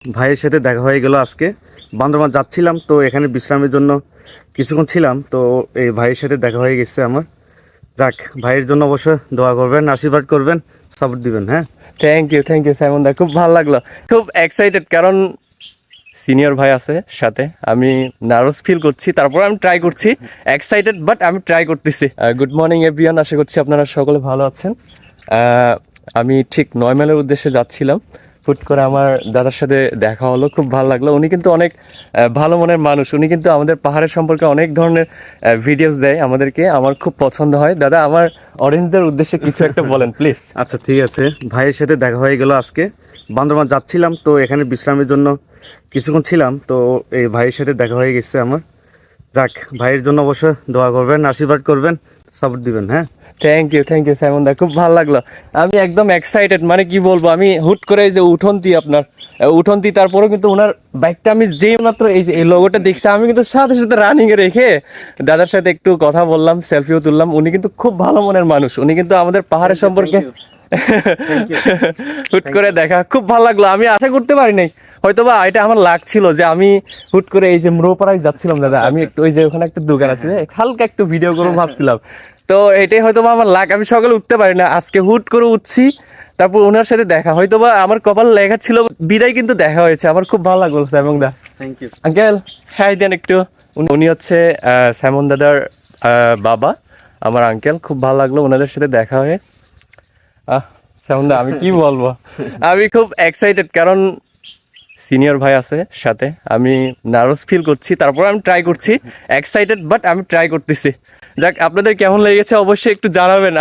ভাইয়ের সাথে দেখা হয়ে গেল আজকে। বান্দরবান যাচ্ছিলাম, তো এখানে বিশ্রামের জন্য কিছুক্ষণ ছিলাম, তো এই ভাইয়ের সাথে দেখা হয়ে গেছে আমার। যাক, ভাইয়ের জন্য অবশ্যই দোয়া করবেন, আশীর্বাদ করবেন, সাপোর্ট দিবেন। হ্যাঁ, থ্যাংক ইউ সাইমন দা, খুব ভালো লাগলো, খুব এক্সাইটেড, কারণ সিনিয়র ভাই আছে সাথে। আমি নার্ভাস ফিল করছি, তারপর আমি ট্রাই করছি। এক্সাইটেড বাট আমি ট্রাই করতেছি। গুড মর্নিং এভরিওয়ান, আশা করছি আপনারা সকলে ভালো আছেন। আমি ঠিক 9 মাইলের উদ্দেশ্যে যাচ্ছিলাম, হুট করে আমার দাদার সাথে দেখা হলো, খুব ভালো লাগলো। উনি কিন্তু অনেক ভালো মনের মানুষ, উনি কিন্তু আমাদের পাহাড়ের সম্পর্কে অনেক ধরনের ভিডিওস দেয় আমাদেরকে, আমার খুব পছন্দ হয়। দাদা, আমার অডিয়েন্সদের উদ্দেশ্যে কিছু একটা বলেন প্লিজ। আচ্ছা ঠিক আছে। ভাইয়ের সাথে দেখা হয়ে গেল আজকে। বান্দরবান যাচ্ছিলাম, তো এখানে বিশ্রামের জন্য কিছুক্ষণ ছিলাম, তো এই ভাইয়ের সাথে দেখা হয়ে গেছে আমার। যাক, ভাইয়ের জন্য অবশ্যই দোয়া করবেন, আশীর্বাদ করবেন, সাপোর্ট দিবেন। হ্যাঁ, থ্যাংক ইউ সাইমন দা, খুব ভালো লাগলো। আমি একদম এক্সাইটেড, মানে কি বলবো, আমি হুট করে এই যে উঠন্তি আপনার উঠন্তি, তারপরেও কিন্তু ওনার বাইকটা আমি যেই মাত্র এই যে এই লোগোটা দেখছি, আমি কিন্তু সাথে সাথে রানিং এ রেখে দাদার সাথে একটু কথা বললাম, সেলফিও তুললাম। উনি কিন্তু খুব ভালো মনের মানুষ, উনি কিন্তু আমাদের পাহাড়ের সম্পর্কে হুট করে দেখা, খুব ভালো লাগলো। আমি আশা করতে পারি নাই, হয়তোবা এটা আমার লাগছিল যে আমি হুট করে এই যে মুরোপাড়ায় যাচ্ছিলাম দাদা, আমি একটু ওই যে ওখানে একটা দোকান আছে, হালকা একটু ভিডিও করবো ভাবছিলাম। তো এটাই হয়তোবা আমার লাগ, আমি সকালে উঠতে পারি না, আজকে হুট করে উঠছি, তারপর ওনার সাথে দেখা, হয়তোবা আমার কপাল লেখা ছিল বিদায়, কিন্তু দেখা হয়েছে। আমার খুব ভালো লাগলো স্যামন দা। থ্যাংক ইউ আঙ্কেল, হ্যাঁ দেন একটু। উনি হচ্ছে স্যামন দাদার বাবা, আমার আঙ্কেল। খুব ভালো লাগলো ওনাদের সাথে দেখা হয়ে। স্যামন দা, আমি কি বলবো, আমি খুব এক্সাইটেড, কারণ সিনিয়র ভাই আছে সাথে। আমি নার্ভাস ফিল করছি, তারপর আমি ট্রাই করছি। এক্সাইটেড বাট আমি ট্রাই করতেছি। যাক, আপনাদের কেমন লেগেছে অবশ্যই একটু জানাবেন।